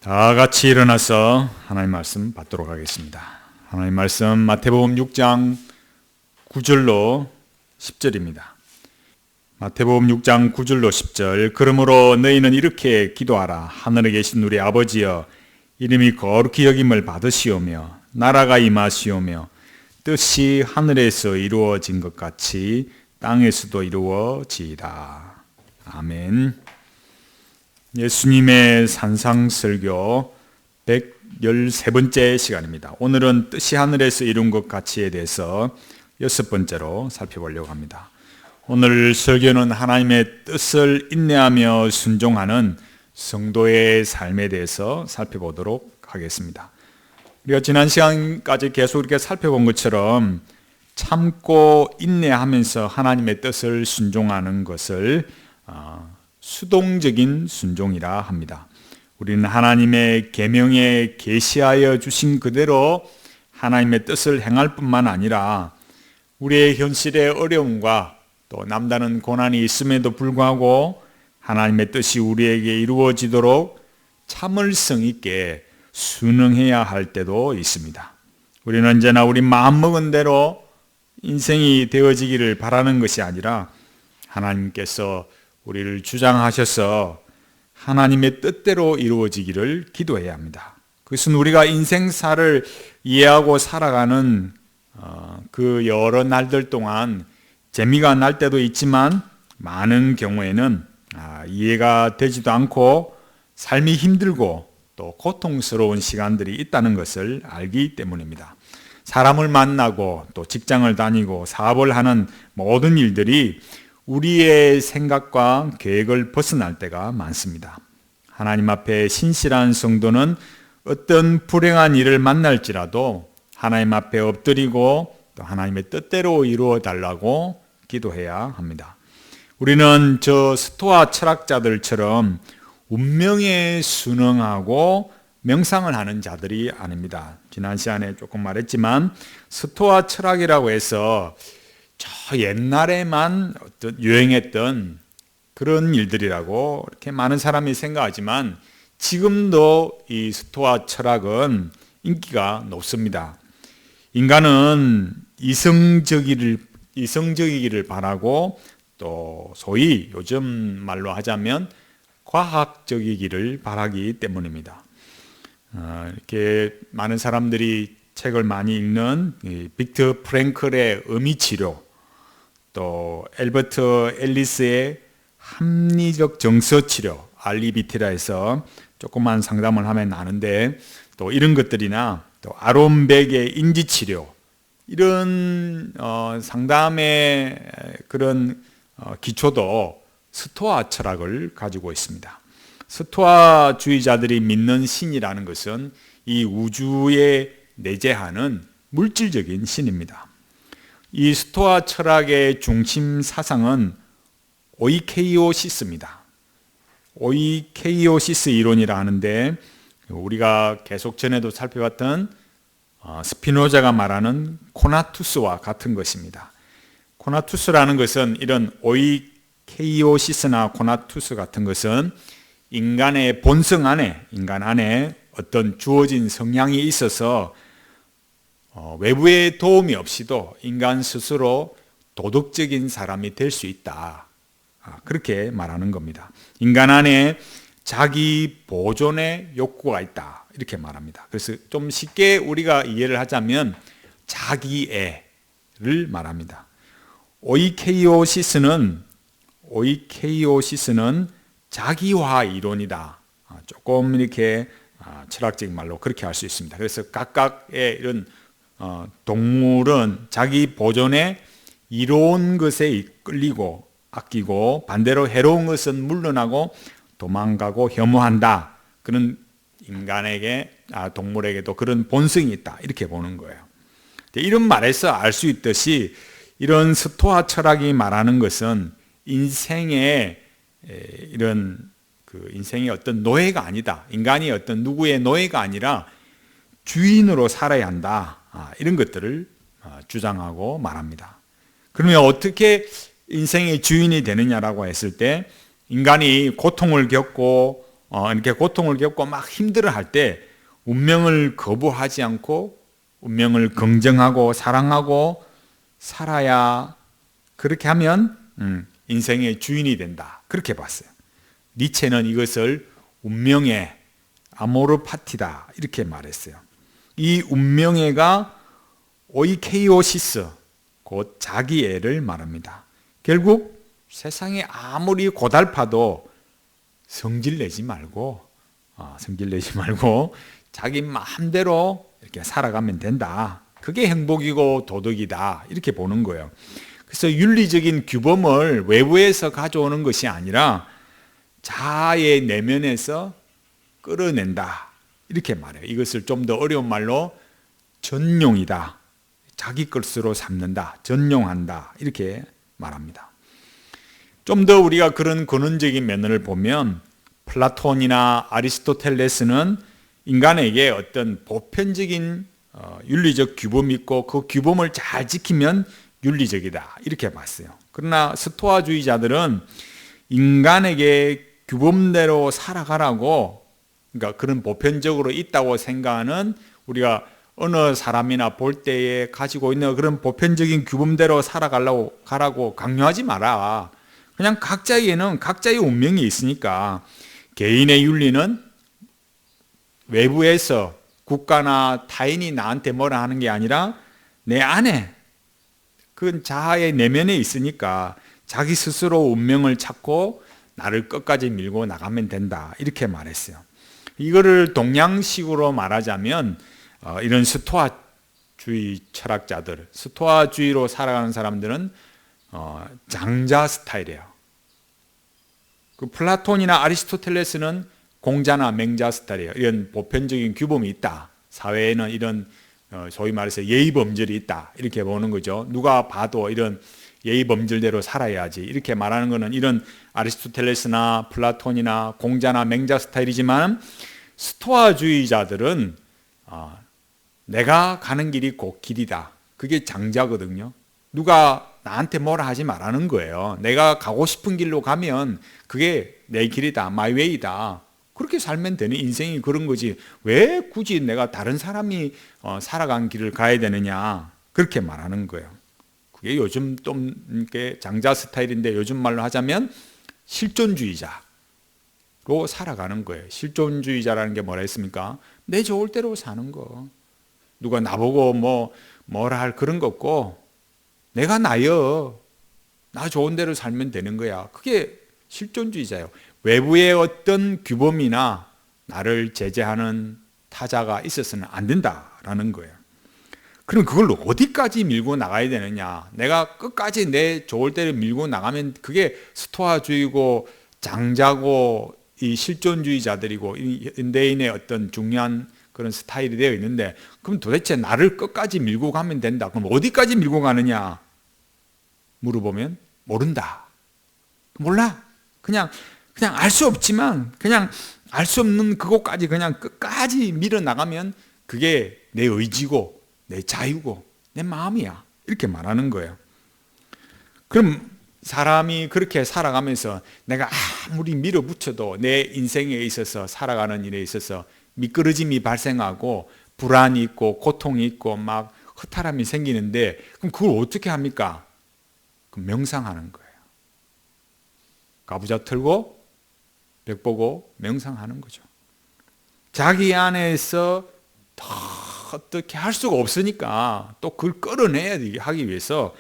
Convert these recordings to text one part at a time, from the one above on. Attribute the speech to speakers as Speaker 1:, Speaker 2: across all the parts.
Speaker 1: 다 같이 일어나서 하나님 말씀 받도록 하겠습니다. 하나님 말씀 마태복음 6장 9절로 10절입니다. 마태복음 6장 9절로 10절. 그러므로 너희는 이렇게 기도하라. 하늘에 계신 우리 아버지여, 이름이 거룩히 여김을 받으시오며 나라가 임하시오며 뜻이 하늘에서 이루어진 것 같이 땅에서도 이루어지이다. 아멘. 예수님의 산상설교 113번째 시간입니다. 오늘은 뜻이 하늘에서 이룬 것 같이에 대해서 6번째로 살펴보려고 합니다. 오늘 설교는 하나님의 뜻을 인내하며 순종하는 성도의 삶에 대해서 살펴보도록 하겠습니다. 우리가 지난 시간까지 계속 이렇게 살펴본 것처럼 참고 인내하면서 하나님의 뜻을 순종하는 것을 수동적인 순종이라 합니다. 우리는 하나님의 계명에 계시하여 주신 그대로 하나님의 뜻을 행할 뿐만 아니라 우리의 현실의 어려움과 또 남다른 고난이 있음에도 불구하고 하나님의 뜻이 우리에게 이루어지도록 참을성 있게 순응해야 할 때도 있습니다. 우리는 언제나 우리 마음먹은 대로 인생이 되어지기를 바라는 것이 아니라 하나님께서 우리를 주장하셔서 하나님의 뜻대로 이루어지기를 기도해야 합니다. 그것은 우리가 인생사를 이해하고 살아가는 그 여러 날들 동안 재미가 날 때도 있지만 많은 경우에는 이해가 되지도 않고 삶이 힘들고 또 고통스러운 시간들이 있다는 것을 알기 때문입니다. 사람을 만나고 또 직장을 다니고 사업을 하는 모든 일들이 우리의 생각과 계획을 벗어날 때가 많습니다. 하나님 앞에 신실한 성도는 어떤 불행한 일을 만날지라도 하나님 앞에 엎드리고 또 하나님의 뜻대로 이루어 달라고 기도해야 합니다. 우리는 저 스토아 철학자들처럼 운명에 순응하고 명상을 하는 자들이 아닙니다. 지난 시간에 조금 말했지만 스토아 철학이라고 해서 저 옛날에만 유행했던 그런 일들이라고 이렇게 많은 사람이 생각하지만 지금도 이 스토아 철학은 인기가 높습니다. 인간은 이성적이기를 바라고 또 소위 요즘 말로 하자면 과학적이기를 바라기 때문입니다. 이렇게 많은 사람들이 책을 많이 읽는 빅터 프랭클의 의미치료, 또 엘버트 앨리스의 합리적 정서치료, REBT라 해서 조그만 상담을 하면 아는데, 또 이런 것들이나 또 아론 벡의 인지치료, 이런 상담의 그런 기초도 스토아 철학을 가지고 있습니다. 스토아주의자들이 믿는 신이라는 것은 이 우주에 내재하는 물질적인 신입니다. 이 스토아 철학의 중심 사상은 오이케이오시스입니다. 오이케이오시스 이론이라 하는데 우리가 계속 전에도 살펴봤던 스피노자가 말하는 코나투스와 같은 것입니다. 코나투스라는 것은 이런 오이케이오시스나 코나투스 같은 것은 인간의 본성 안에, 인간 안에 어떤 주어진 성향이 있어서 외부의 도움이 없이도 인간 스스로 도덕적인 사람이 될 수 있다. 그렇게 말하는 겁니다. 인간 안에 자기 보존의 욕구가 있다. 이렇게 말합니다. 그래서 좀 쉽게 우리가 이해를 하자면 자기애를 말합니다. 오이케이오시스는 자기화 이론이다. 조금 이렇게 철학적인 말로 그렇게 할 수 있습니다. 그래서 각각의 이런 동물은 자기 보존에 이로운 것에 끌리고 아끼고 반대로 해로운 것은 물러나고 도망가고 혐오한다. 그런 인간에게 동물에게도 그런 본성이 있다. 이렇게 보는 거예요. 이런 말에서 알 수 있듯이 이런 스토아 철학이 말하는 것은 인생의 인생의 어떤 노예가 아니다. 인간이 어떤 누구의 노예가 아니라 주인으로 살아야 한다. 이런 것들을 주장하고 말합니다. 그러면 어떻게 인생의 주인이 되느냐라고 했을 때 인간이 고통을 겪고 이렇게 고통을 겪고 막 힘들어할 때 운명을 거부하지 않고 운명을 긍정하고 사랑하고 살아야, 그렇게 하면 인생의 주인이 된다, 그렇게 봤어요. 니체는 이것을 운명의 아모르 파티다 이렇게 말했어요. 이 운명애가 오이케이오시스, 곧 자기애를 말합니다. 결국 세상에 아무리 고달파도 성질내지 말고 자기 마음대로 이렇게 살아가면 된다. 그게 행복이고 도덕이다, 이렇게 보는 거예요. 그래서 윤리적인 규범을 외부에서 가져오는 것이 아니라 자아의 내면에서 끌어낸다, 이렇게 말해요. 이것을 좀 더 어려운 말로 전용이다, 자기 것으로 삼는다, 전용한다, 이렇게 말합니다. 좀 더 우리가 그런 근원적인 면을 보면 플라톤이나 아리스토텔레스는 인간에게 어떤 보편적인 윤리적 규범이 있고 그 규범을 잘 지키면 윤리적이다, 이렇게 봤어요. 그러나 스토아주의자들은 인간에게 규범대로 살아가라고, 그러니까 그런 보편적으로 있다고 생각하는, 우리가 어느 사람이나 볼 때에 가지고 있는 그런 보편적인 규범대로 가라고 강요하지 마라. 그냥 각자에게는 각자의 운명이 있으니까 개인의 윤리는 외부에서 국가나 타인이 나한테 뭐라 하는 게 아니라 내 안에, 그건 자아의 내면에 있으니까 자기 스스로 운명을 찾고 나를 끝까지 밀고 나가면 된다, 이렇게 말했어요. 이거를 동양식으로 말하자면 이런 스토아주의 철학자들, 스토아주의로 살아가는 사람들은 장자 스타일이에요. 그 플라톤이나 아리스토텔레스는 공자나 맹자 스타일이에요. 이런 보편적인 규범이 있다, 사회에는 이런 소위 말해서 예의 범절이 있다, 이렇게 보는 거죠. 누가 봐도 이런 예의 범절대로 살아야지, 이렇게 말하는 것은 이런 아리스토텔레스나 플라톤이나 공자나 맹자 스타일이지만, 스토아주의자들은 내가 가는 길이 곧 길이다, 그게 장자거든요. 누가 나한테 뭐라 하지 말라는 거예요. 내가 가고 싶은 길로 가면 그게 내 길이다, my way이다, 그렇게 살면 되는 인생이 그런 거지, 왜 굳이 내가 다른 사람이 살아간 길을 가야 되느냐, 그렇게 말하는 거예요. 그게 요즘 좀 장자 스타일인데 요즘 말로 하자면 실존주의자로 살아가는 거예요. 실존주의자라는 게 뭐라 했습니까? 내 좋을 대로 사는 거. 누가 나보고 뭐라 할 그런 거 없고, 내가 나여, 나 좋은 대로 살면 되는 거야. 그게 실존주의자예요. 외부의 어떤 규범이나 나를 제재하는 타자가 있어서는 안 된다라는 거예요. 그럼 그걸 어디까지 밀고 나가야 되느냐? 내가 끝까지 내 좋을 대로 밀고 나가면 그게 스토아주의고 장자고 이 실존주의자들이고 현대인의 어떤 중요한 그런 스타일이 되어 있는데, 그럼 도대체 나를 끝까지 밀고 가면 된다. 그럼 어디까지 밀고 가느냐? 물어보면 모른다. 몰라. 그냥 알 수 없지만, 그냥 알 수 없는 그곳까지 그냥 끝까지 밀어 나가면 그게 내 의지고 내 자유고 내 마음이야, 이렇게 말하는 거예요. 그럼 사람이 그렇게 살아가면서 내가 아무리 밀어붙여도 내 인생에 있어서, 살아가는 일에 있어서 미끄러짐이 발생하고 불안이 있고 고통이 있고 막 허탈함이 생기는데, 그럼 그걸 어떻게 합니까? 그럼 명상하는 거예요. 가부좌 틀고 벽 보고 명상하는 거죠. 자기 안에서 더 어떻게 할 수가 없으니까 또 그걸 끌어내야 하기 위해서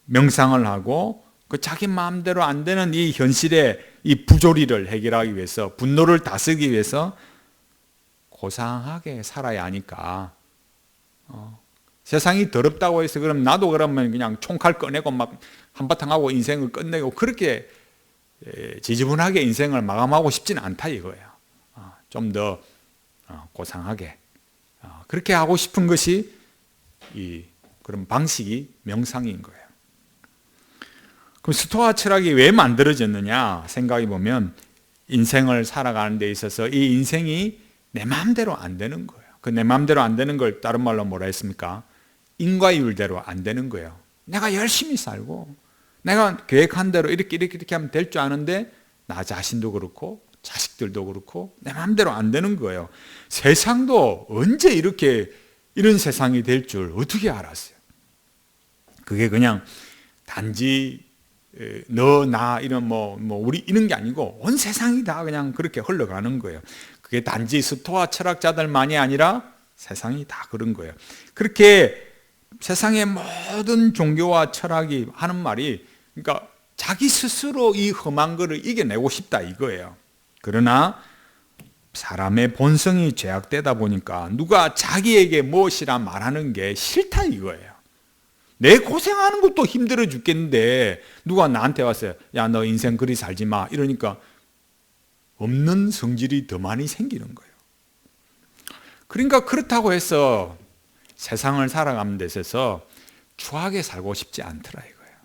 Speaker 1: 명상을 하고, 그 자기 마음대로 안 되는 이 현실의 이 부조리를 해결하기 위해서, 분노를 다스리기 위해서 고상하게 살아야 하니까, 세상이 더럽다고 해서 그럼 나도 그러면 그냥 총칼 꺼내고 막 한바탕 하고 인생을 끝내고 그렇게 지저분하게 인생을 마감하고 싶지는 않다 이거예요. 좀 더 고상하게 그렇게 하고 싶은 것이 그런 방식이 명상인 거예요. 그럼 스토아 철학이 왜 만들어졌느냐 생각해 보면, 인생을 살아가는 데 있어서 이 인생이 내 마음대로 안 되는 거예요. 그 내 마음대로 안 되는 걸 다른 말로 뭐라 했습니까? 인과율대로 안 되는 거예요. 내가 열심히 살고 내가 계획한 대로 이렇게 하면 될 줄 아는데 나 자신도 그렇고 자식들도 그렇고 내 마음대로 안 되는 거예요. 세상도 언제 이런 세상이 될 줄 어떻게 알았어요? 그게 그냥 단지 너, 나 이런 우리 이런 게 아니고 온 세상이 다 그냥 그렇게 흘러가는 거예요. 그게 단지 스토아 철학자들만이 아니라 세상이 다 그런 거예요. 그렇게 세상의 모든 종교와 철학이 하는 말이, 그러니까 자기 스스로 이 험한 거를 이겨내고 싶다 이거예요. 그러나 사람의 본성이 죄악되다 보니까 누가 자기에게 무엇이라 말하는 게 싫다 이거예요. 내 고생하는 것도 힘들어 죽겠는데 누가 나한테 왔어요. 야, 너 인생 그리 살지 마. 이러니까 없는 성질이 더 많이 생기는 거예요. 그러니까 그렇다고 해서 세상을 살아가는 데 있어서 추하게 살고 싶지 않더라 이거예요.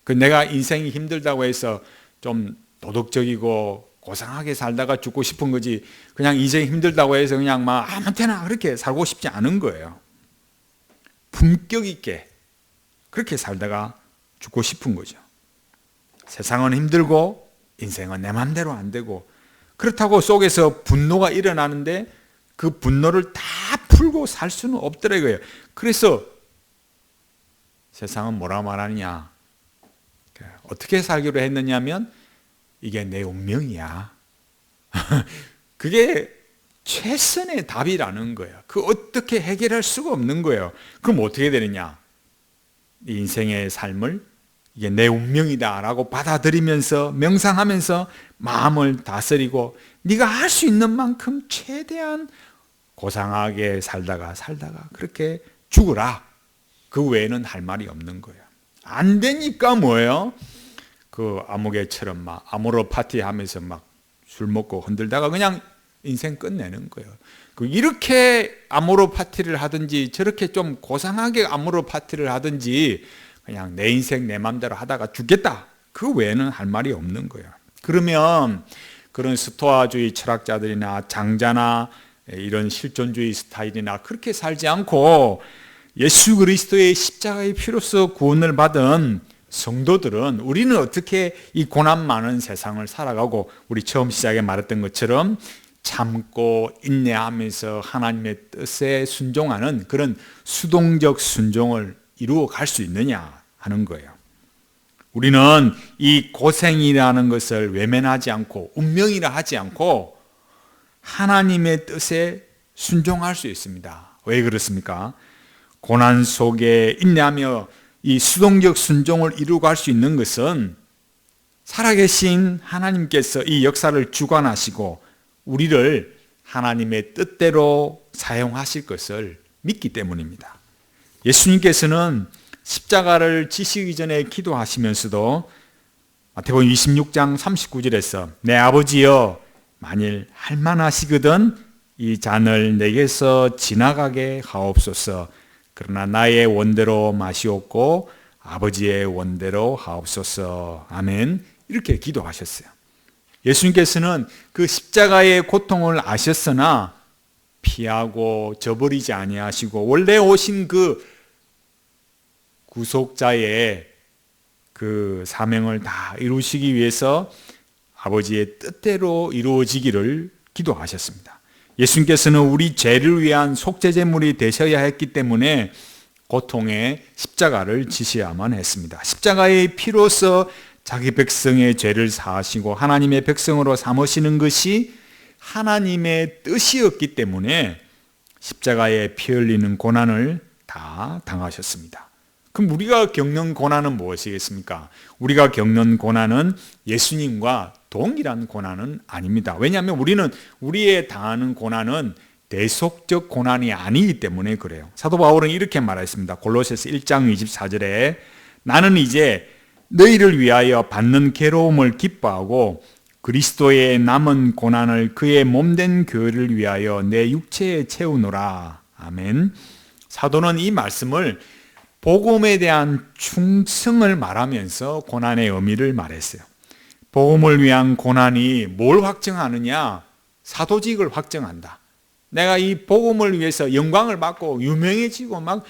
Speaker 1: 그 내가 인생이 힘들다고 해서 좀 도덕적이고 고상하게 살다가 죽고 싶은 거지, 그냥 인생이 힘들다고 해서 그냥 막 아무 때나 그렇게 살고 싶지 않은 거예요. 품격 있게 그렇게 살다가 죽고 싶은 거죠. 세상은 힘들고 인생은 내 맘대로 안 되고, 그렇다고 속에서 분노가 일어나는데 그 분노를 다 풀고 살 수는 없더라고요. 그래서 세상은 뭐라 말하느냐, 어떻게 살기로 했느냐면 이게 내 운명이야. 그게 최선의 답이라는 거예요. 그 어떻게 해결할 수가 없는 거예요. 그럼 어떻게 되느냐, 인생의 삶을 이게 내 운명이다라고 받아들이면서 명상하면서 마음을 다스리고 네가 할 수 있는 만큼 최대한 고상하게 살다가 그렇게 죽으라. 그 외에는 할 말이 없는 거예요. 안 되니까 뭐예요? 그 아무개처럼 막 아모르 파티 하면서 막 술 먹고 흔들다가 그냥 인생 끝내는 거예요. 이렇게 아모르 파티를 하든지 저렇게 좀 고상하게 아모르 파티를 하든지 그냥 내 인생 내 맘대로 하다가 죽겠다. 그 외에는 할 말이 없는 거예요. 그러면 그런 스토아주의 철학자들이나 장자나 이런 실존주의 스타일이나 그렇게 살지 않고 예수 그리스도의 십자가의 피로써 구원을 받은 성도들은 우리는 어떻게 이 고난 많은 세상을 살아가고, 우리 처음 시작에 말했던 것처럼 참고 인내하면서 하나님의 뜻에 순종하는 그런 수동적 순종을 이루어 갈 수 있느냐 하는 거예요. 우리는 이 고생이라는 것을 외면하지 않고 운명이라 하지 않고 하나님의 뜻에 순종할 수 있습니다. 왜 그렇습니까? 고난 속에 인내하며 이 수동적 순종을 이루어 갈 수 있는 것은 살아계신 하나님께서 이 역사를 주관하시고 우리를 하나님의 뜻대로 사용하실 것을 믿기 때문입니다. 예수님께서는 십자가를 지시기 전에 기도하시면서도 마태복음 26장 39절에서 내 아버지여, 만일 할만하시거든 이 잔을 내게서 지나가게 하옵소서. 그러나 나의 원대로 마시옵고 아버지의 원대로 하옵소서. 아멘. 이렇게 기도하셨어요. 예수님께서는 그 십자가의 고통을 아셨으나 피하고 저버리지 아니하시고 원래 오신 그 구속자의 그 사명을 다 이루시기 위해서 아버지의 뜻대로 이루어지기를 기도하셨습니다. 예수님께서는 우리 죄를 위한 속죄제물이 되셔야 했기 때문에 고통의 십자가를 지셔야만 했습니다. 십자가의 피로써 자기 백성의 죄를 사하시고 하나님의 백성으로 삼으시는 것이 하나님의 뜻이었기 때문에 십자가에 피 흘리는 고난을 다 당하셨습니다. 그럼 우리가 겪는 고난은 무엇이겠습니까? 우리가 겪는 고난은 예수님과 동일한 고난은 아닙니다. 왜냐하면 우리는 우리의 당하는 고난은 대속적 고난이 아니기 때문에 그래요. 사도 바울은 이렇게 말했습니다. 골로새서 1장 24절에 나는 이제 너희를 위하여 받는 괴로움을 기뻐하고 그리스도의 남은 고난을 그의 몸된 교회를 위하여 내 육체에 채우노라. 아멘. 사도는 이 말씀을 복음에 대한 충성을 말하면서 고난의 의미를 말했어요. 복음을 위한 고난이 뭘 확증하느냐? 사도직을 확증한다. 내가 이 복음을 위해서 영광을 받고 유명해지고 막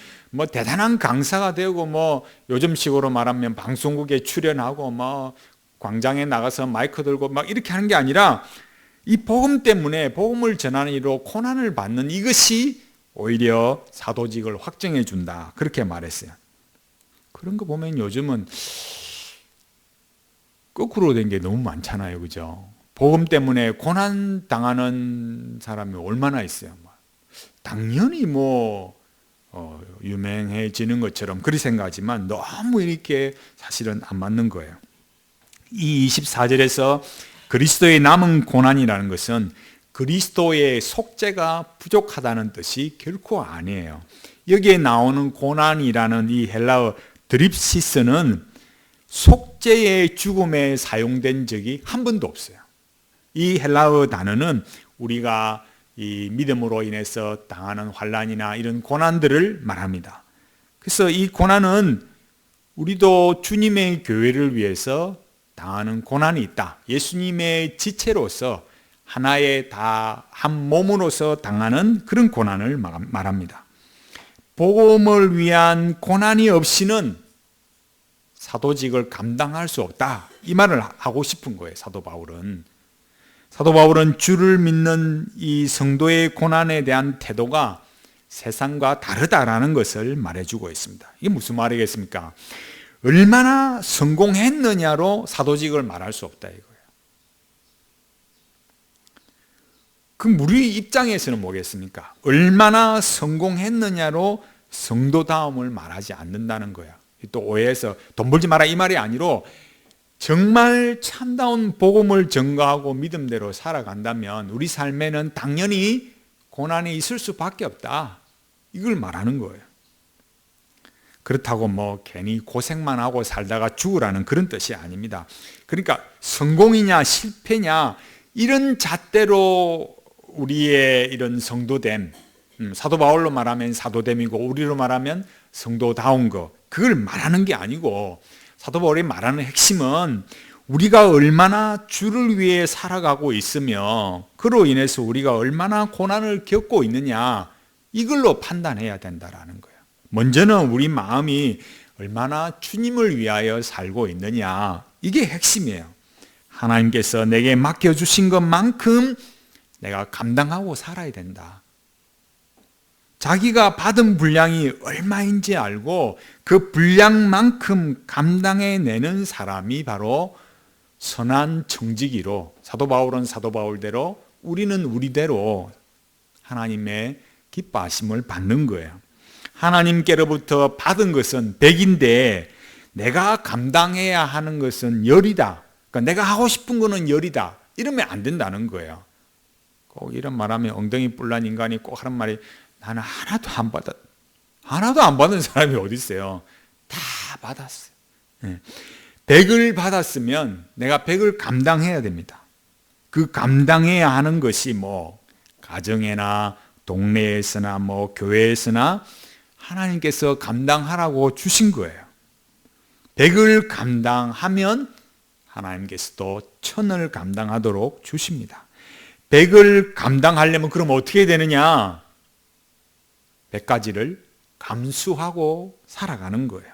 Speaker 1: 대단한 강사가 되고 요즘식으로 말하면 방송국에 출연하고 광장에 나가서 마이크 들고 막 이렇게 하는 게 아니라 이 복음 때문에 복음을 전하는 일로 고난을 받는 이것이 오히려 사도직을 확정해 준다. 그렇게 말했어요. 그런 거 보면 요즘은 거꾸로 된 게 너무 많잖아요. 그죠? 복음 때문에 고난 당하는 사람이 얼마나 있어요. 당연히 유명해지는 것처럼 그렇게 생각하지만 너무 이렇게 사실은 안 맞는 거예요. 이 24절에서 그리스도의 남은 고난이라는 것은 그리스도의 속죄가 부족하다는 뜻이 결코 아니에요. 여기에 나오는 고난이라는 이 헬라어 드립시스는 속죄의 죽음에 사용된 적이 한 번도 없어요. 이 헬라어 단어는 우리가 이 믿음으로 인해서 당하는 환난이나 이런 고난들을 말합니다. 그래서 이 고난은 우리도 주님의 교회를 위해서 당하는 고난이 있다. 예수님의 지체로서 하나의 다 한 몸으로서 당하는 그런 고난을 말합니다. 복음을 위한 고난이 없이는 사도직을 감당할 수 없다. 이 말을 하고 싶은 거예요. 사도 바울은 주를 믿는 이 성도의 고난에 대한 태도가 세상과 다르다라는 것을 말해주고 있습니다. 이게 무슨 말이겠습니까? 얼마나 성공했느냐로 사도직을 말할 수 없다 이거예요. 그럼 우리 입장에서는 뭐겠습니까? 얼마나 성공했느냐로 성도다움을 말하지 않는다는 거야. 또 오해해서 돈 벌지 마라 이 말이 아니로 정말 참다운 복음을 전가하고 믿음대로 살아간다면 우리 삶에는 당연히 고난이 있을 수밖에 없다. 이걸 말하는 거예요. 그렇다고 괜히 고생만 하고 살다가 죽으라는 그런 뜻이 아닙니다. 그러니까 성공이냐 실패냐 이런 잣대로 우리의 이런 성도됨, 사도 바울로 말하면 사도됨이고 우리로 말하면 성도다운 거, 그걸 말하는 게 아니고 사도 바울이 말하는 핵심은 우리가 얼마나 주를 위해 살아가고 있으며 그로 인해서 우리가 얼마나 고난을 겪고 있느냐 이걸로 판단해야 된다라는 거예요. 먼저는 우리 마음이 얼마나 주님을 위하여 살고 있느냐 이게 핵심이에요. 하나님께서 내게 맡겨주신 것만큼 내가 감당하고 살아야 된다. 자기가 받은 분량이 얼마인지 알고 그 분량만큼 감당해내는 사람이 바로 선한 청지기로 사도 바울은 사도 바울대로 우리는 우리대로 하나님의 기뻐하심을 받는 거예요. 하나님께로부터 받은 것은 100인데 내가 감당해야 하는 것은 10이다. 그러니까 내가 하고 싶은 거는 10이다. 이러면 안 된다는 거예요. 꼭 이런 말하면 엉덩이 뿔난 인간이 꼭 하는 말이 나는 하나도 안 받은 사람이 어디 있어요. 다 받았어요. 100을 받았으면 내가 100을 감당해야 됩니다. 그 감당해야 하는 것이 가정에나 동네에서나 교회에서나 하나님께서 감당하라고 주신 거예요. 100을 감당하면 하나님께서도 1000을 감당하도록 주십니다. 100을 감당하려면 그럼 어떻게 되느냐? 100가지를 감수하고 살아가는 거예요.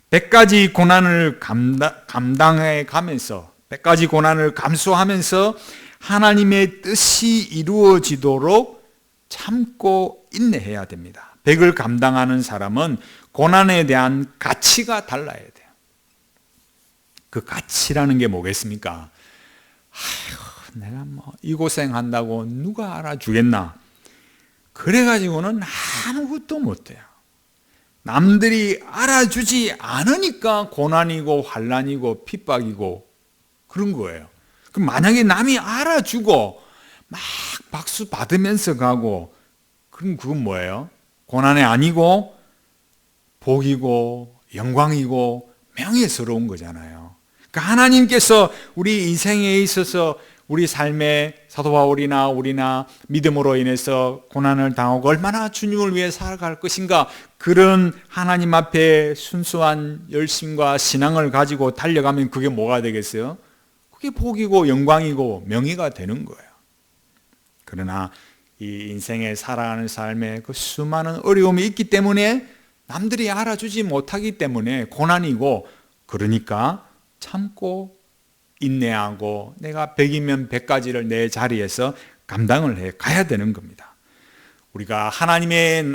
Speaker 1: 100가지 고난을 감당해 가면서 100가지 고난을 감수하면서 하나님의 뜻이 이루어지도록 참고 인내해야 됩니다. 100을 감당하는 사람은 고난에 대한 가치가 달라야 돼요. 그 가치라는 게 뭐겠습니까? 내가 이 고생한다고 누가 알아주겠나? 그래가지고는 아무것도 못해요. 남들이 알아주지 않으니까 고난이고 환난이고 핍박이고 그런 거예요. 그럼 만약에 남이 알아주고 막 박수 받으면서 가고 그럼 그건 뭐예요? 고난이 아니고 복이고 영광이고 명예스러운 거잖아요. 그러니까 하나님께서 우리 인생에 있어서 우리 삶에 사도 바울이나 우리나 믿음으로 인해서 고난을 당하고 얼마나 주님을 위해 살아갈 것인가, 그런 하나님 앞에 순수한 열심과 신앙을 가지고 달려가면 그게 뭐가 되겠어요? 그게 복이고 영광이고 명예가 되는 거예요. 그러나 이 인생에 살아가는 삶에 그 수많은 어려움이 있기 때문에 남들이 알아주지 못하기 때문에 고난이고, 그러니까 참고 인내하고 내가 100이면 100가지를 내 자리에서 감당을 해 가야 되는 겁니다. 우리가 하나님의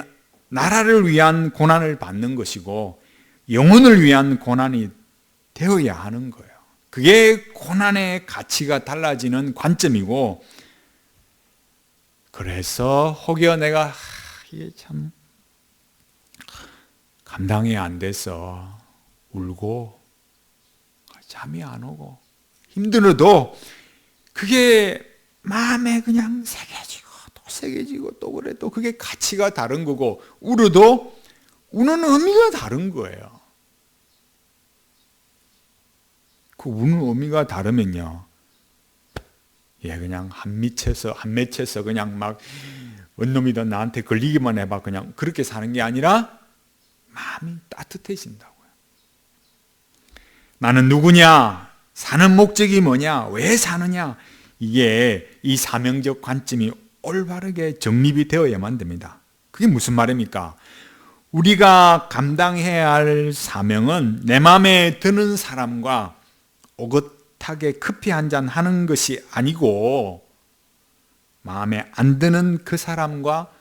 Speaker 1: 나라를 위한 고난을 받는 것이고 영혼을 위한 고난이 되어야 하는 거예요. 그게 고난의 가치가 달라지는 관점이고, 그래서 혹여 내가 이게 참 감당이 안 돼서 울고 잠이 안 오고 힘들어도 그게 마음에 그냥 새겨지고 또 새겨지고 또 그래, 또 그게 가치가 다른 거고, 울어도 우는 의미가 다른 거예요. 그 우는 의미가 다르면요, 그냥 한 맺혀서 그냥 막 언놈이든 나한테 걸리기만 해봐 그냥 그렇게 사는 게 아니라 마음이 따뜻해진다고요. 나는 누구냐? 사는 목적이 뭐냐? 왜 사느냐? 이게 이 사명적 관점이 올바르게 정립이 되어야만 됩니다. 그게 무슨 말입니까? 우리가 감당해야 할 사명은 내 마음에 드는 사람과 오긋하게 커피 한잔 하는 것이 아니고, 마음에 안 드는 그 사람과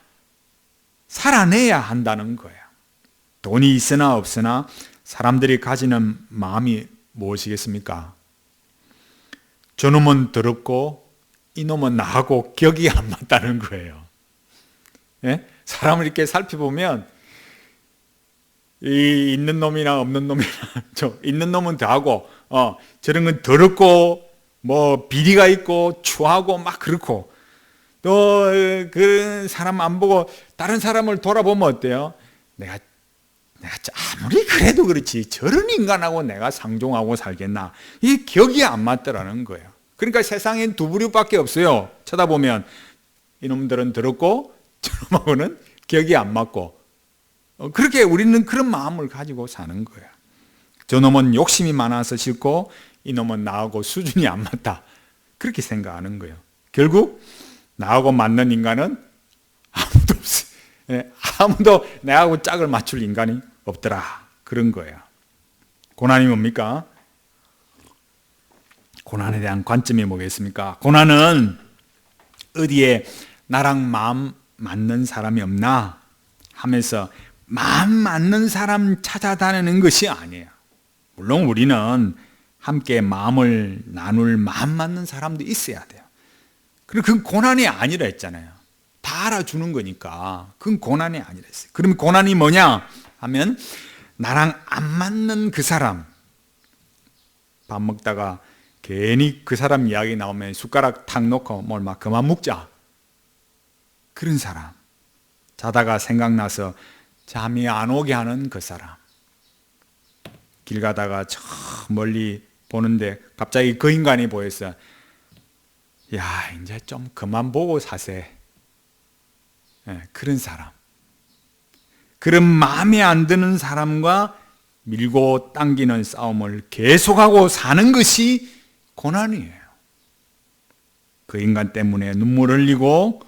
Speaker 1: 살아내야 한다는 거예요. 돈이 있으나 없으나 사람들이 가지는 마음이 무엇이겠습니까? 저놈은 더럽고 이놈은 나하고 격이 안 맞다는 거예요. 예? 사람을 이렇게 살펴보면 이 있는 놈이나 없는 놈이나 있는 놈은 더하고 저런 건 더럽고 뭐 비리가 있고 추하고 막 그렇고, 또 그 사람 안 보고 다른 사람을 돌아보면 어때요? 내가 아무리 그래도 그렇지 저런 인간하고 내가 상종하고 살겠나? 이 격이 안 맞더라는 거예요. 그러니까 세상엔 두 부류밖에 없어요. 쳐다보면 이놈들은 더럽고 저놈하고는 격이 안 맞고, 그렇게 우리는 그런 마음을 가지고 사는 거예요. 저놈은 욕심이 많아서 싫고 이놈은 나하고 수준이 안 맞다, 그렇게 생각하는 거예요. 결국 나하고 맞는 인간은 아무도 없어요. 아무도 내하고 짝을 맞출 인간이 없더라, 그런 거예요. 고난이 뭡니까? 고난에 대한 관점이 뭐겠습니까? 고난은 어디에 나랑 마음 맞는 사람이 없나 하면서 마음 맞는 사람 찾아다니는 것이 아니에요. 물론 우리는 함께 마음을 나눌 마음 맞는 사람도 있어야 돼요. 그리고 그건 고난이 아니라 했잖아요. 다 알아주는 거니까 그건 고난이 아니라 했어요. 그러면 고난이 뭐냐 하면, 나랑 안 맞는 그 사람, 밥 먹다가 괜히 그 사람 이야기 나오면 숟가락 탁 놓고 뭘 막 그만 먹자, 그런 사람, 자다가 생각나서 잠이 안 오게 하는 그 사람, 길 가다가 저 멀리 보는데 갑자기 그 인간이 보여서 야 이제 좀 그만 보고 사세, 그런 사람, 그런 마음에 안 드는 사람과 밀고 당기는 싸움을 계속하고 사는 것이 고난이에요. 그 인간 때문에 눈물 흘리고,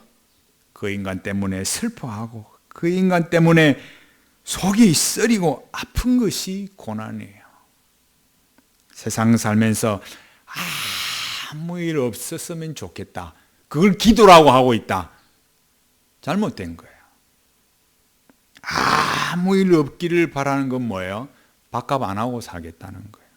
Speaker 1: 그 인간 때문에 슬퍼하고, 그 인간 때문에 속이 쓰리고 아픈 것이 고난이에요. 세상 살면서 아무 일 없었으면 좋겠다, 그걸 기도라고 하고 있다. 잘못된 거예요. 아무 일 없기를 바라는 건 뭐예요? 밥값 안 하고 살겠다는 거예요.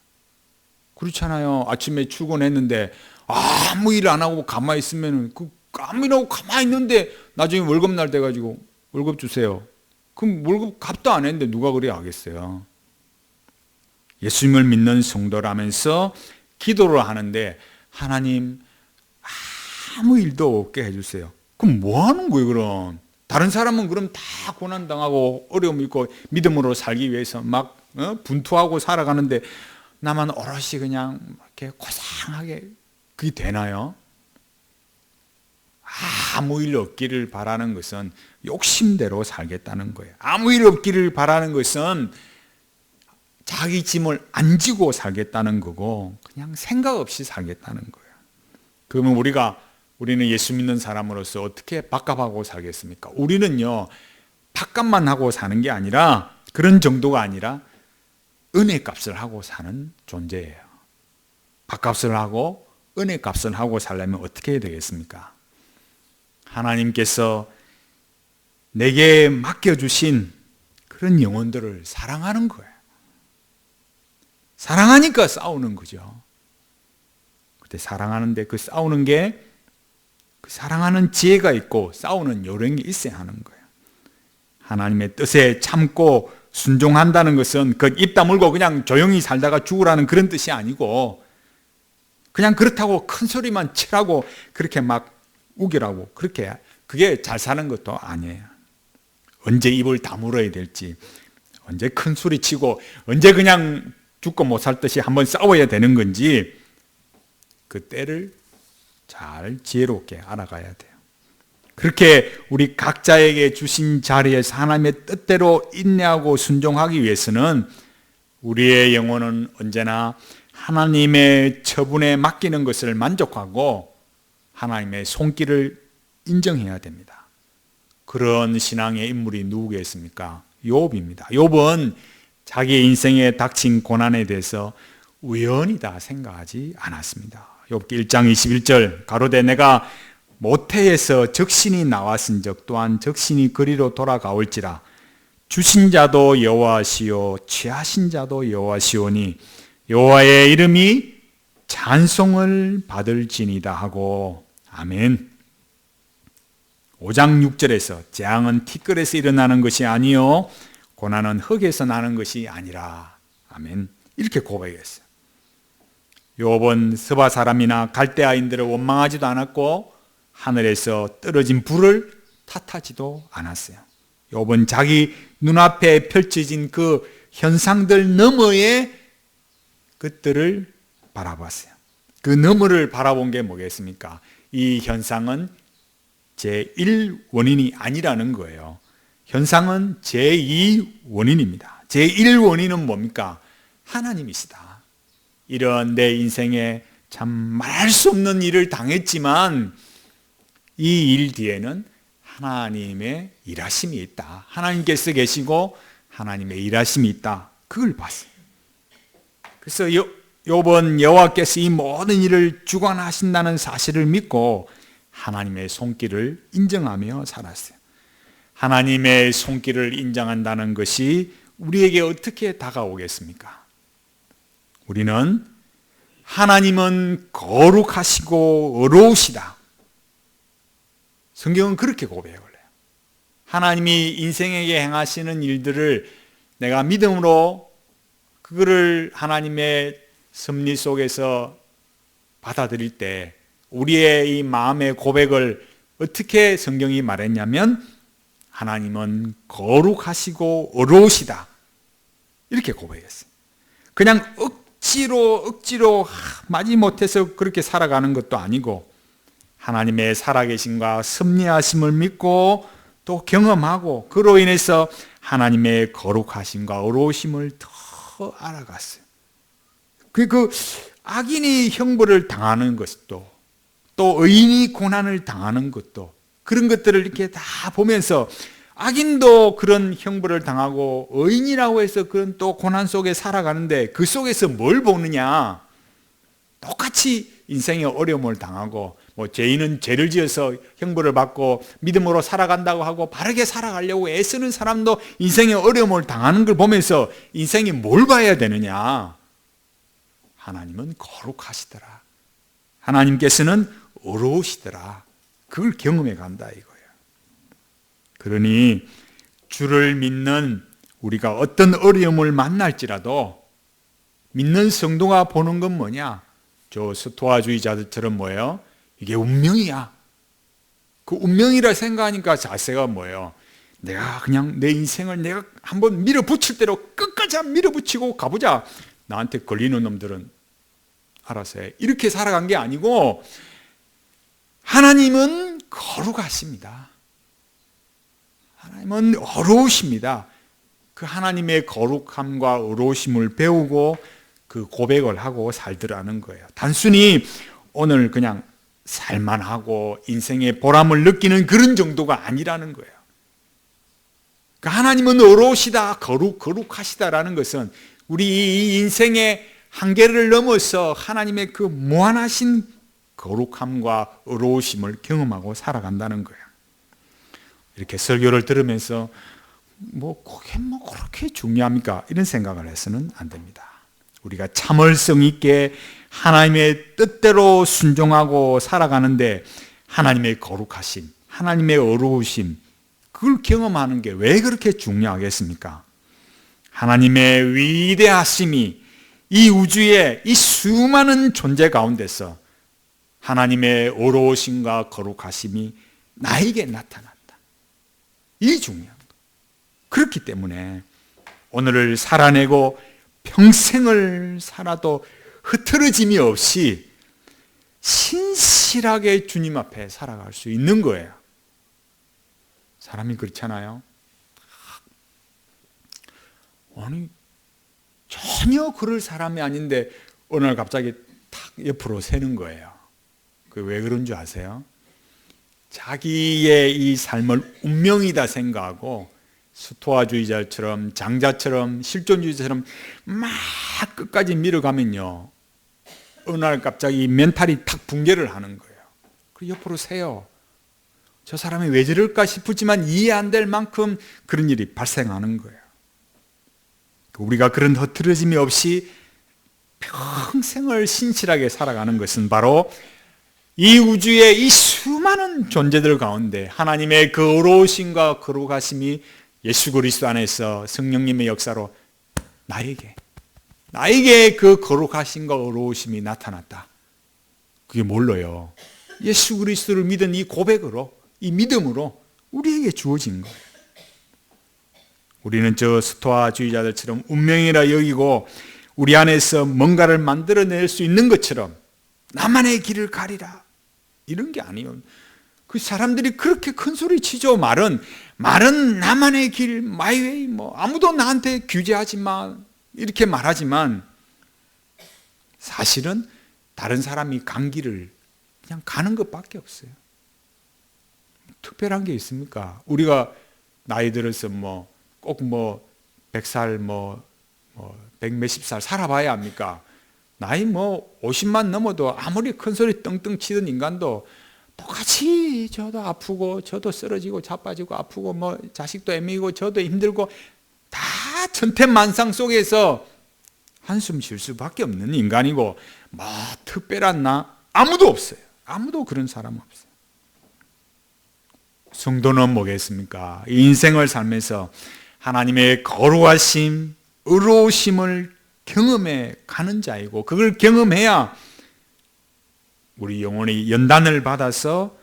Speaker 1: 그렇잖아요. 아침에 출근했는데 아무 일 안 하고 가만히 있으면, 아무 일 하고 가만히 있는데 나중에 월급날 돼가지고 월급 주세요. 그럼 월급 값도 안 했는데 누가 그래 하겠어요? 예수님을 믿는 성도라면서 기도를 하는데 하나님 아무 일도 없게 해주세요. 그럼 뭐 하는 거예요 그럼? 다른 사람은 그럼 다 고난당하고 어려움 있고 믿음으로 살기 위해서 막 분투하고 살아가는데 나만 오롯이 그냥 이렇게 고상하게 그게 되나요? 아무 일 없기를 바라는 것은 욕심대로 살겠다는 거예요. 아무 일 없기를 바라는 것은 자기 짐을 안 지고 살겠다는 거고, 그냥 생각 없이 살겠다는 거예요. 그러면 우리는 예수 믿는 사람으로서 어떻게 밥값하고 살겠습니까? 우리는요, 밥값만 하고 사는 게 아니라, 그런 정도가 아니라 은혜 값을 하고 사는 존재예요. 밥값을 하고 은혜값을 하고 살려면 어떻게 해야 되겠습니까? 하나님께서 내게 맡겨주신 그런 영혼들을 사랑하는 거예요. 사랑하니까 싸우는 거죠. 그때 사랑하는데 그 싸우는 게 그 사랑하는 지혜가 있고 싸우는 요령이 있어야 하는 거예요. 하나님의 뜻에 참고 순종한다는 것은 그 입 다물고 그냥 조용히 살다가 죽으라는 그런 뜻이 아니고 그냥 그렇다고 큰 소리만 치라고 그렇게 막 우기라고 그렇게 그게 잘 사는 것도 아니에요. 언제 입을 다물어야 될지, 언제 큰 소리 치고 언제 그냥 죽고 못 살 듯이 한번 싸워야 되는 건지 그 때를 잘 지혜롭게 알아가야 돼요. 그렇게 우리 각자에게 주신 자리에서 하나님의 뜻대로 인내하고 순종하기 위해서는 우리의 영혼은 언제나 하나님의 처분에 맡기는 것을 만족하고 하나님의 손길을 인정해야 됩니다. 그런 신앙의 인물이 누구겠습니까? 욥입니다. 욥은 자기 인생에 닥친 고난에 대해서 우연이다 생각하지 않았습니다. 욥기 1장 21절 가로되 내가 모태에서 적신이 나왔은즉 또한 적신이 그리로 돌아가올지라 주신 자도 여호와시요 취하신 자도 여호와시오니 여호와의 이름이 찬송을 받을지니다 하고 아멘. 5장 6절에서 재앙은 티끌에서 일어나는 것이 아니요 고난은 흙에서 나는 것이 아니라 아멘. 이렇게 고백했어요. 욥은 스바 사람이나 갈대아인들을 원망하지도 않았고 하늘에서 떨어진 불을 탓하지도 않았어요. 욥은 자기 눈앞에 펼쳐진 그 현상들 너머의 것들을 바라봤어요. 그 너머를 바라본 게 뭐겠습니까? 이 현상은 제1원인이 아니라는 거예요. 현상은 제2원인입니다. 제1원인은 뭡니까? 하나님이시다. 이런 내 인생에 참 말할 수 없는 일을 당했지만 이 일 뒤에는 하나님의 일하심이 있다. 하나님께서 계시고 하나님의 일하심이 있다. 그걸 봤어요. 그래서 욥은 여호와께서 이 모든 일을 주관하신다는 사실을 믿고 하나님의 손길을 인정하며 살았어요. 하나님의 손길을 인정한다는 것이 우리에게 어떻게 다가오겠습니까? 우리는 하나님은 거룩하시고 의로우시다. 성경은 그렇게 고백해요. 하나님이 인생에게 행하시는 일들을 내가 믿음으로 그거를 하나님의 섭리 속에서 받아들일 때 우리의 이 마음의 고백을 어떻게 성경이 말했냐면 하나님은 거룩하시고 의로우시다. 이렇게 고백했어요. 그냥 억지로 마지못해서 그렇게 살아가는 것도 아니고 하나님의 살아계심과 섭리하심을 믿고 또 경험하고 그로 인해서 하나님의 거룩하심과 의로우심을 더 알아갔어요. 그 악인이 형벌을 당하는 것도 또 의인이 고난을 당하는 것도 그런 것들을 이렇게 다 보면서 악인도 그런 형벌을 당하고 의인이라고 해서 그런 또 고난 속에 살아가는데 그 속에서 뭘 보느냐? 똑같이 인생의 어려움을 당하고 죄인은 죄를 지어서 형벌을 받고 믿음으로 살아간다고 하고 바르게 살아가려고 애쓰는 사람도 인생의 어려움을 당하는 걸 보면서 인생이 뭘 봐야 되느냐? 하나님은 거룩하시더라. 하나님께서는 의로우시더라. 그걸 경험해 간다 이거예요. 그러니 주를 믿는 우리가 어떤 어려움을 만날지라도 믿는 성도가 보는 건 뭐냐? 저 스토아주의자들처럼 뭐예요? 이게 운명이야. 그 운명이라 생각하니까 자세가 뭐예요? 내가 그냥 내 인생을 내가 한번 밀어붙일 대로 끝까지 밀어붙이고 가보자. 나한테 걸리는 놈들은 알아서 해. 이렇게 살아간 게 아니고 하나님은 거룩하십니다. 하나님은 어려우십니다. 그 하나님의 거룩함과 어려우심을 배우고 그 고백을 하고 살더라는 거예요. 단순히 오늘 그냥 살만하고 인생의 보람을 느끼는 그런 정도가 아니라는 거예요. 그러니까 하나님은 어려우시다, 거룩하시다라는 것은 우리 이 인생에 한계를 넘어서 하나님의 그 무한하신 거룩함과 의로우심을 경험하고 살아간다는 거예요. 이렇게 설교를 들으면서 그게 그렇게 중요합니까? 이런 생각을 해서는 안 됩니다. 우리가 참을성 있게 하나님의 뜻대로 순종하고 살아가는데 하나님의 거룩하심, 하나님의 의로우심, 그걸 경험하는 게 왜 그렇게 중요하겠습니까? 하나님의 위대하심이 이 우주의 이 수많은 존재 가운데서 하나님의 의로우심과 거룩하심이 나에게 나타난다. 이게 중요한 거예요. 그렇기 때문에 오늘을 살아내고 평생을 살아도 흐트러짐이 없이 신실하게 주님 앞에 살아갈 수 있는 거예요. 사람이 그렇잖아요. 아니, 전혀 그럴 사람이 아닌데 어느 날 갑자기 탁 옆으로 새는 거예요. 그 왜 그런 줄 아세요? 자기의 이 삶을 운명이다 생각하고 스토아주의자처럼 장자처럼 실존주의자처럼 막 끝까지 밀어가면요, 어느 날 갑자기 멘탈이 탁 붕괴를 하는 거예요. 그 옆으로 새요. 저 사람이 왜 저럴까 싶지만 이해 안 될 만큼 그런 일이 발생하는 거예요. 우리가 그런 흐트러짐이 없이 평생을 신실하게 살아가는 것은 바로 이 우주의 이 수많은 존재들 가운데 하나님의 그 의로우심과 거룩하심이 예수 그리스도 안에서 성령님의 역사로 나에게 그 거룩하심과 의로우심이 나타났다. 그게 뭘로요? 예수 그리스도를 믿은 이 고백으로, 이 믿음으로 우리에게 주어진 거예요. 우리는 저 스토아주의자들처럼 운명이라 여기고 우리 안에서 뭔가를 만들어낼 수 있는 것처럼 나만의 길을 가리라, 이런 게 아니에요. 그 사람들이 그렇게 큰 소리 치죠. 말은 나만의 길, my way, 아무도 나한테 규제하지 마, 이렇게 말하지만 사실은 다른 사람이 간 길을 그냥 가는 것밖에 없어요. 특별한 게 있습니까? 우리가 나이 들어서 꼭 100살, 100몇십 살 살아봐야 합니까? 나이 50만 넘어도 아무리 큰 소리 떵떵 치던 인간도 똑같이 저도 아프고 저도 쓰러지고 자빠지고 아프고 자식도 애매이고 저도 힘들고 다 천태만상 속에서 한숨 쉴 수밖에 없는 인간이고 특별한 나 아무도 없어요. 아무도 그런 사람 없어요. 성도는 뭐겠습니까? 인생을 살면서 하나님의 거룩하심, 의로우심을 경험해 가는 자이고, 그걸 경험해야 우리 영혼이 연단을 받아서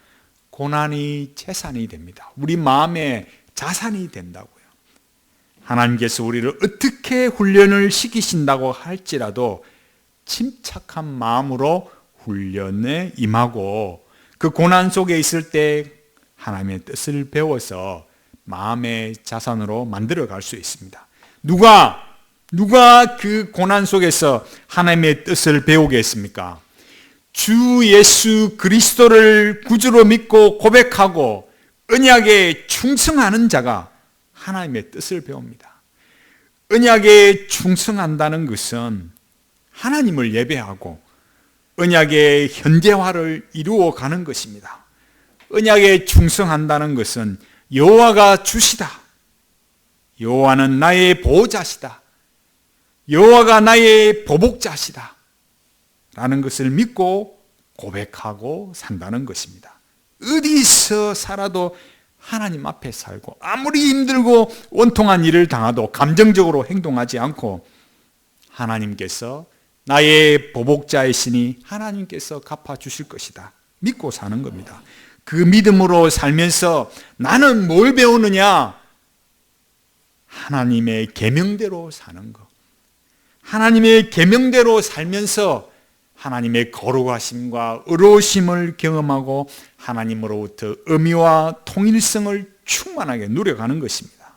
Speaker 1: 고난이 재산이 됩니다. 우리 마음의 자산이 된다고요. 하나님께서 우리를 어떻게 훈련을 시키신다고 할지라도 침착한 마음으로 훈련에 임하고 그 고난 속에 있을 때 하나님의 뜻을 배워서 마음의 자산으로 만들어 갈 수 있습니다. 누가 그 고난 속에서 하나님의 뜻을 배우겠습니까? 주 예수 그리스도를 구주로 믿고 고백하고 언약에 충성하는 자가 하나님의 뜻을 배웁니다. 언약에 충성한다는 것은 하나님을 예배하고 언약의 현재화를 이루어 가는 것입니다. 언약에 충성한다는 것은 여호와가 주시다, 여호와는 나의 보호자시다, 여호와가 나의 보복자시다 라는 것을 믿고 고백하고 산다는 것입니다. 어디서 살아도 하나님 앞에 살고 아무리 힘들고 원통한 일을 당해도 감정적으로 행동하지 않고 하나님께서 나의 보복자이시니 하나님께서 갚아주실 것이다 믿고 사는 겁니다. 그 믿음으로 살면서 나는 뭘 배우느냐? 하나님의 계명대로 사는 것. 하나님의 계명대로 살면서 하나님의 거룩하심과 의로우심을 경험하고 하나님으로부터 의미와 통일성을 충만하게 누려가는 것입니다.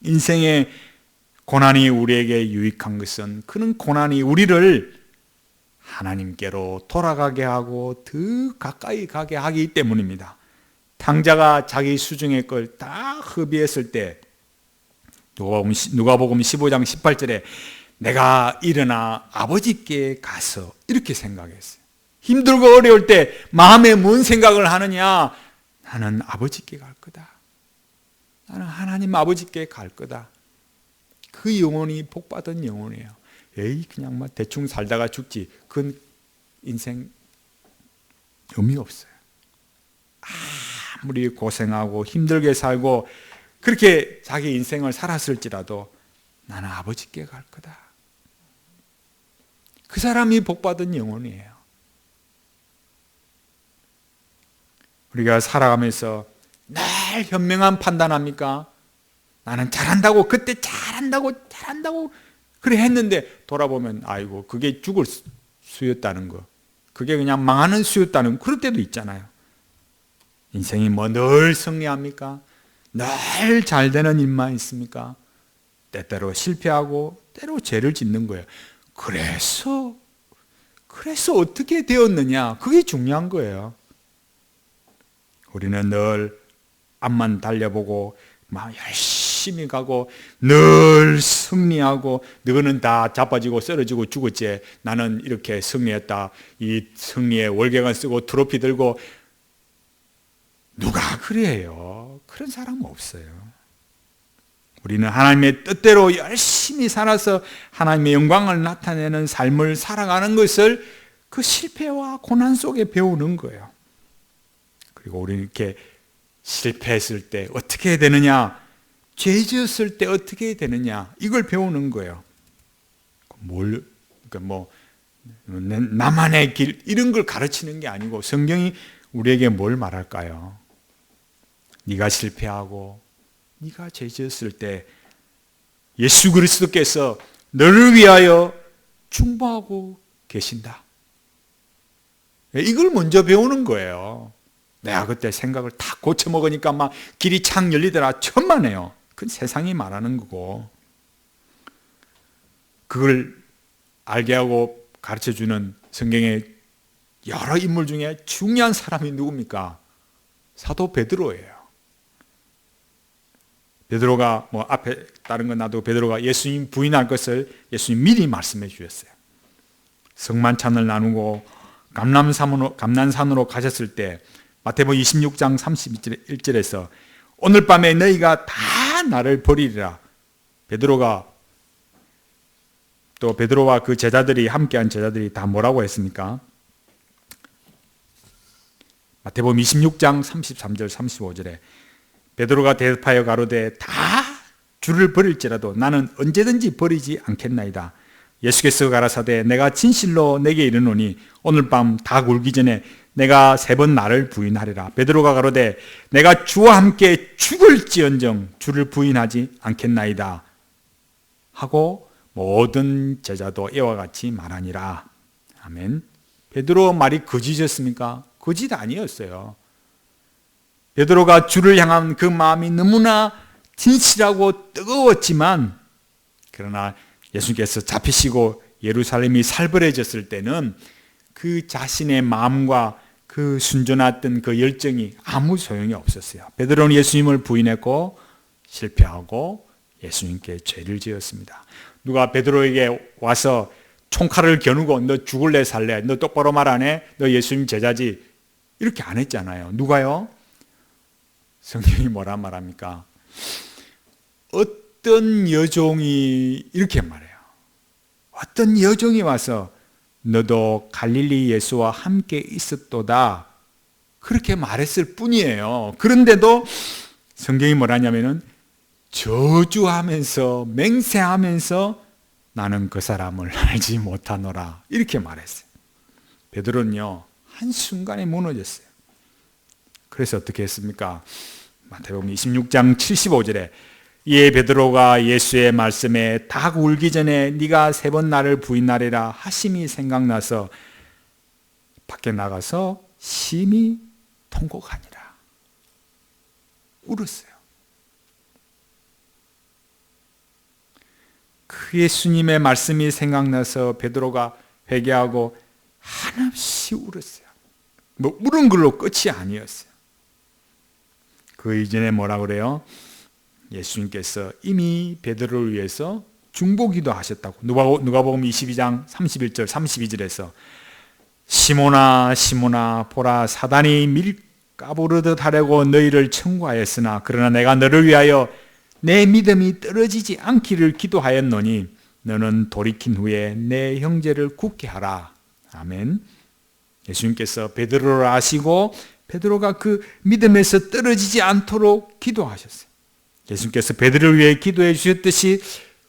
Speaker 1: 인생의 고난이 우리에게 유익한 것은 그런 고난이 우리를 하나님께로 돌아가게 하고 더 가까이 가게 하기 때문입니다. 탕자가 자기 수중의 걸 다 허비했을 때 누가복음 15장 18절에 내가 일어나 아버지께 가서 이렇게 생각했어요. 힘들고 어려울 때 마음에 뭔 생각을 하느냐? 나는 아버지께 갈 거다. 나는 하나님 아버지께 갈 거다. 그 영혼이 복받은 영혼이에요. 에이 그냥 막 대충 살다가 죽지. 그건 인생 의미 없어요. 아무리 고생하고 힘들게 살고 그렇게 자기 인생을 살았을지라도 나는 아버지께 갈 거다. 그 사람이 복받은 영혼이에요. 우리가 살아가면서 늘 현명한 판단합니까? 나는 잘한다고 그때 잘한다고 그래 했는데 돌아보면 아이고 그게 죽을 수였다는 거, 그게 그냥 망하는 수였다는 그럴 때도 있잖아요. 인생이 뭐 늘 승리합니까? 늘 잘 되는 일만 있습니까? 때때로 실패하고 때로 죄를 짓는 거예요. 그래서 어떻게 되었느냐? 그게 중요한 거예요. 우리는 늘 앞만 달려보고 막 열심히 가고 늘 승리하고 너는 다 자빠지고 쓰러지고 죽었지. 나는 이렇게 승리했다. 이 승리의 월계관 쓰고 트로피 들고 누가 그래요? 그런 사람은 없어요. 우리는 하나님의 뜻대로 열심히 살아서 하나님의 영광을 나타내는 삶을 살아가는 것을 그 실패와 고난 속에 배우는 거예요. 그리고 우리는 이렇게 실패했을 때 어떻게 해야 되느냐, 죄 지었을 때 어떻게 해야 되느냐, 이걸 배우는 거예요. 나만의 길 이런 걸 가르치는 게 아니고 성경이 우리에게 뭘 말할까요? 네가 실패하고 네가 죄 지었을 때 예수 그리스도께서 너를 위하여 중보하고 계신다. 이걸 먼저 배우는 거예요. 내가 그때 생각을 다 고쳐먹으니까 막 길이 창 열리더라. 천만에요. 그건 세상이 말하는 거고. 그걸 알게 하고 가르쳐주는 성경의 여러 인물 중에 중요한 사람이 누굽니까? 사도 베드로예요. 베드로가 뭐 앞에 다른 건 놔두고 베드로가 예수님 부인할 것을 예수님 미리 말씀해 주셨어요. 성만찬을 나누고 감난산으로 가셨을 때 마태복음 26장 31절에서 오늘 밤에 너희가 다 나를 버리리라. 베드로와 그 제자들이 함께한 제자들이 다 뭐라고 했습니까? 마태복음 26장 33절 35절에 베드로가 대답하여 가로되 다 주를 버릴지라도 나는 언제든지 버리지 않겠나이다. 예수께서 가라사대 내가 진실로 내게 이르노니 오늘 밤 닭 울기 전에 내가 3번 나를 부인하리라. 베드로가 가로되 내가 주와 함께 죽을지언정 주를 부인하지 않겠나이다 하고 모든 제자도 이와 같이 말하니라. 아멘. 베드로 말이 거짓이었습니까? 거짓 아니었어요. 베드로가 주를 향한 그 마음이 너무나 진실하고 뜨거웠지만 그러나 예수님께서 잡히시고 예루살렘이 살벌해졌을 때는 그 자신의 마음과 그 순전했던 그 열정이 아무 소용이 없었어요. 베드로는 예수님을 부인했고 실패하고 예수님께 죄를 지었습니다. 누가 베드로에게 와서 총칼을 겨누고 너 죽을래 살래? 너 똑바로 말 안 해? 너 예수님 제자지? 이렇게 안 했잖아요. 누가요? 성경이 뭐라 말합니까? 어떤 여종이 이렇게 말해요. 어떤 여종이 와서 너도 갈릴리 예수와 함께 있었도다 그렇게 말했을 뿐이에요. 그런데도 성경이 뭐라냐면은 저주하면서 맹세하면서 나는 그 사람을 알지 못하노라 이렇게 말했어요. 베드로는요 한순간에 무너졌어요. 그래서 어떻게 했습니까? 마태복음 26장 75절에 이에 베드로가 예수의 말씀에 닭 울기 전에 네가 3번 나를 부인하리라 하심이 생각나서 밖에 나가서 심히 통곡하니라. 울었어요. 그 예수님의 말씀이 생각나서 베드로가 회개하고 한없이 울었어요. 뭐 울은 걸로 끝이 아니었어요. 그 이전에 뭐라 그래요? 예수님께서 이미 베드로를 위해서 중보기도 하셨다고. 누가복음 22장 31절 32절에서 시몬아 시몬아 보라 사단이 밀가부르듯 하려고 너희를 청구하였으나 그러나 내가 너를 위하여 내 믿음이 떨어지지 않기를 기도하였노니 너는 돌이킨 후에 내 형제를 굳게 하라. 아멘. 예수님께서 베드로를 아시고 베드로가 그 믿음에서 떨어지지 않도록 기도하셨어요. 예수님께서 베드로를 위해 기도해 주셨듯이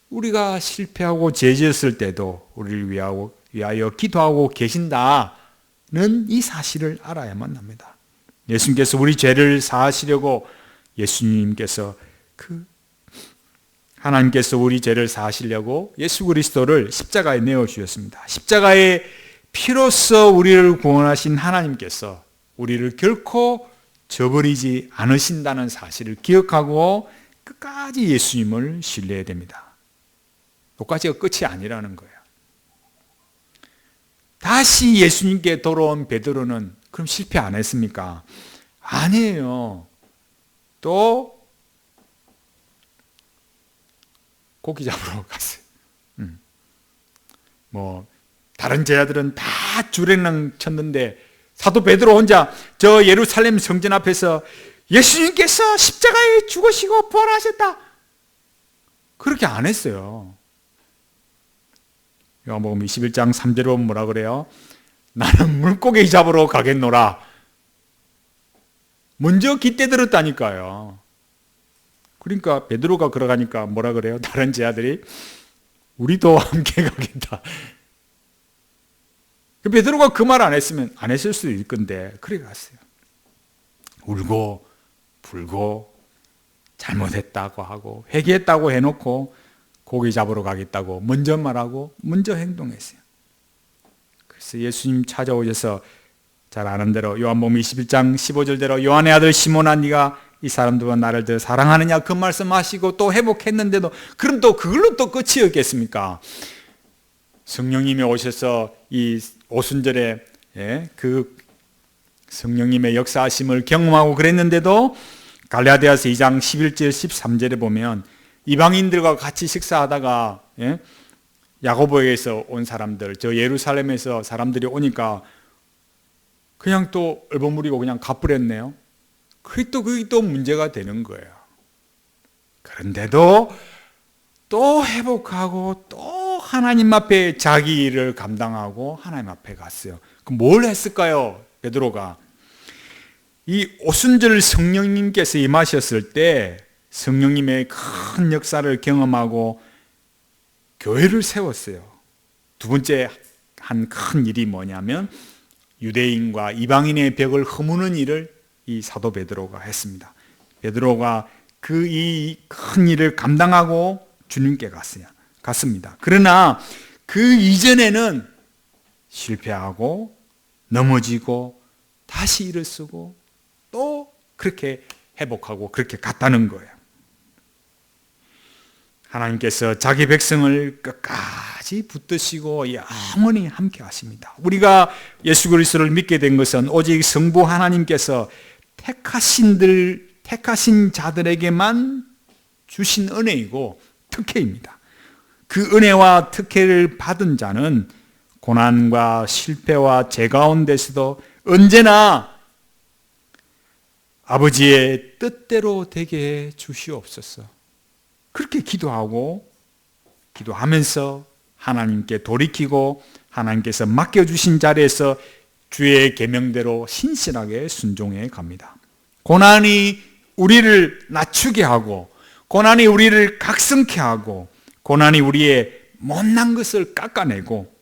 Speaker 1: 우리가 실패하고 죄 지었을 때도 우리를 위하여 기도하고 계신다는 이 사실을 알아야만 합니다. 예수님께서 우리 죄를 사하시려고 하나님께서 우리 죄를 사하시려고 예수 그리스도를 십자가에 내어주셨습니다. 십자가의 피로써 우리를 구원하신 하나님께서 우리를 결코 저버리지 않으신다는 사실을 기억하고 끝까지 예수님을 신뢰해야 됩니다. 여기까지가 끝이 아니라는 거예요. 다시 예수님께 돌아온 베드로는 그럼 실패 안 했습니까? 아니에요. 또 고기 잡으러 갔어요. 다른 제자들은 다 주랭랑 쳤는데 사도 베드로 혼자 저 예루살렘 성전 앞에서 예수님께서 십자가에 죽으시고 부활하셨다. 그렇게 안 했어요. 요한복음 21장 3절에 보면 뭐라 그래요? 나는 물고기 잡으러 가겠노라. 먼저 기대 들었다니까요. 그러니까 베드로가 걸어가니까 뭐라 그래요? 다른 제자들이 우리도 함께 가겠다. 베드로가 그 말 안 했으면 안 했을 수도 있을 건데 그래 갔어요. 울고 불고 잘못했다고 하고 회개했다고 해놓고 고기 잡으러 가겠다고 먼저 말하고 먼저 행동했어요. 그래서 예수님 찾아오셔서 잘 아는 대로 요한복음 21장 15절대로 요한의 아들 시몬아 네가 이 사람들과 나를 더 사랑하느냐 그 말씀하시고 또 회복했는데도 그럼 또 그걸로 또 끝이었겠습니까? 성령님이 오셔서 이 오순절에 그 성령님의 역사하심을 경험하고 그랬는데도 갈라디아서 2장 11절 13절에 보면 이방인들과 같이 식사하다가 야고보에서 온 사람들, 저 예루살렘에서 사람들이 오니까 그냥 또 얼버무리고 그냥 가버렸네요. 그게 또 문제가 되는 거예요. 그런데도 또 회복하고 또 하나님 앞에 자기 일을 감당하고 하나님 앞에 갔어요. 그럼 뭘 했을까요? 베드로가 이 오순절 성령님께서 임하셨을 때 성령님의 큰 역사를 경험하고 교회를 세웠어요. 두 번째 한 큰 일이 뭐냐면 유대인과 이방인의 벽을 허무는 일을 이 사도 베드로가 했습니다. 베드로가 그 이 큰 일을 감당하고 주님께 갔습니다. 그러나 그 이전에는 실패하고 넘어지고 다시 일어서고 또 그렇게 회복하고 그렇게 갔다는 거예요. 하나님께서 자기 백성을 끝까지 붙드시고 영원히 함께 하십니다. 우리가 예수 그리스도를 믿게 된 것은 오직 성부 하나님께서 택하신 자들에게만 주신 은혜이고 특혜입니다. 그 은혜와 특혜를 받은 자는 고난과 실패와 죄 가운데서도 언제나 아버지의 뜻대로 되게 해 주시옵소서. 그렇게 기도하면서 하나님께 돌이키고 하나님께서 맡겨주신 자리에서 주의 계명대로 신실하게 순종해 갑니다. 고난이 우리를 낮추게 하고 고난이 우리를 각성케 하고 고난이 우리의 못난 것을 깎아내고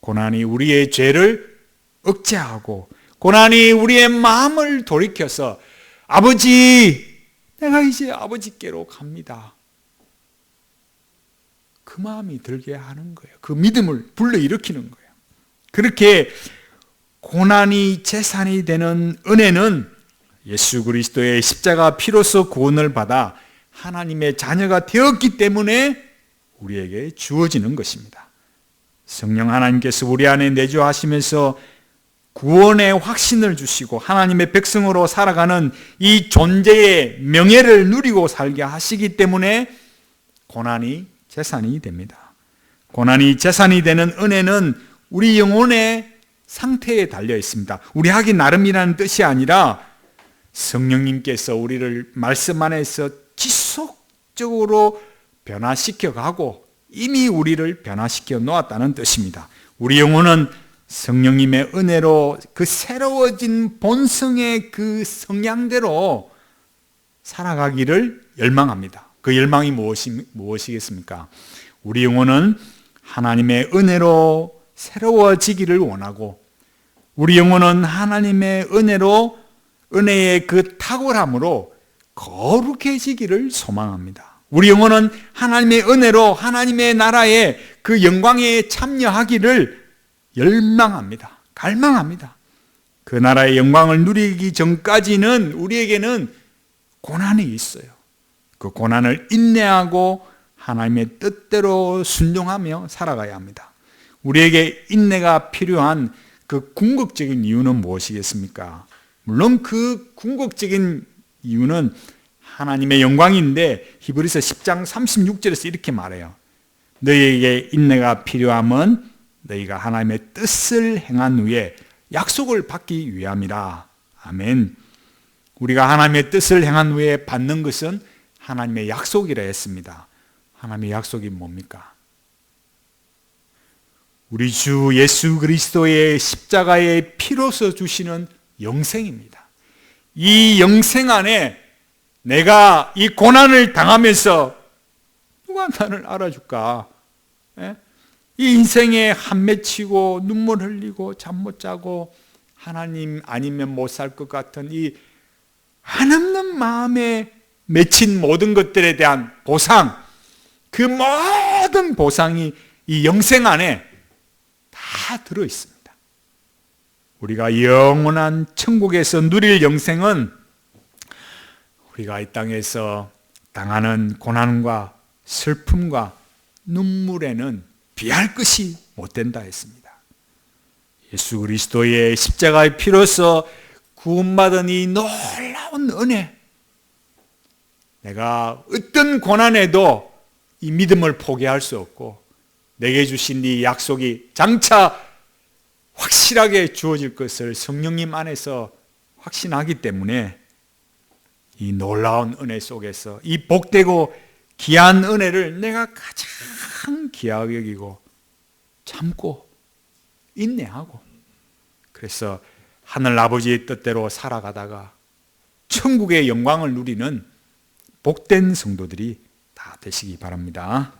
Speaker 1: 고난이 우리의 죄를 억제하고 고난이 우리의 마음을 돌이켜서 아버지, 내가 이제 아버지께로 갑니다. 그 마음이 들게 하는 거예요. 그 믿음을 불러일으키는 거예요. 그렇게 고난이 재산이 되는 은혜는 예수 그리스도의 십자가 피로써 구원을 받아 하나님의 자녀가 되었기 때문에 우리에게 주어지는 것입니다. 성령 하나님께서 우리 안에 내주하시면서 구원의 확신을 주시고 하나님의 백성으로 살아가는 이 존재의 명예를 누리고 살게 하시기 때문에 고난이 재산이 됩니다. 고난이 재산이 되는 은혜는 우리 영혼의 상태에 달려 있습니다. 우리 하기 나름이라는 뜻이 아니라 성령님께서 우리를 말씀 안에서 지속적으로 변화시켜 가고 이미 우리를 변화시켜 놓았다는 뜻입니다. 우리 영혼은 성령님의 은혜로 그 새로워진 본성의 그 성향대로 살아가기를 열망합니다. 그 열망이 무엇이겠습니까? 우리 영혼은 하나님의 은혜로 새로워지기를 원하고, 우리 영혼은 하나님의 은혜의 그 탁월함으로 거룩해지기를 소망합니다. 우리 영혼은 하나님의 은혜로 하나님의 나라의 그 영광에 참여하기를 열망합니다. 갈망합니다. 그 나라의 영광을 누리기 전까지는 우리에게는 고난이 있어요. 그 고난을 인내하고 하나님의 뜻대로 순종하며 살아가야 합니다. 우리에게 인내가 필요한 그 궁극적인 이유는 무엇이겠습니까? 물론 그 궁극적인 이유는 하나님의 영광인데 히브리서 10장 36절에서 이렇게 말해요. 너희에게 인내가 필요함은 너희가 하나님의 뜻을 행한 후에 약속을 받기 위함이라. 아멘. 우리가 하나님의 뜻을 행한 후에 받는 것은 하나님의 약속이라 했습니다. 하나님의 약속이 뭡니까? 우리 주 예수 그리스도의 십자가의 피로서 주시는 영생입니다. 이 영생 안에 내가 이 고난을 당하면서 누가 나를 알아줄까? 이 인생에 한맺히고 눈물 흘리고 잠 못 자고 하나님 아니면 못 살 것 같은 이 한없는 마음에 맺힌 모든 것들에 대한 보상, 그 모든 보상이 이 영생 안에 다 들어 있습니다. 우리가 영원한 천국에서 누릴 영생은 우리가 이 땅에서 당하는 고난과 슬픔과 눈물에는 비할 것이 못 된다 했습니다. 예수 그리스도의 십자가의 피로서 구원받은 이 놀라운 은혜, 내가 어떤 고난에도 이 믿음을 포기할 수 없고 내게 주신 이 약속이 장차 확실하게 주어질 것을 성령님 안에서 확신하기 때문에 이 놀라운 은혜 속에서 이 복되고 귀한 은혜를 내가 가장 귀하게 여기고 참고 인내하고, 그래서 하늘 아버지의 뜻대로 살아가다가 천국의 영광을 누리는 복된 성도들이 다 되시기 바랍니다.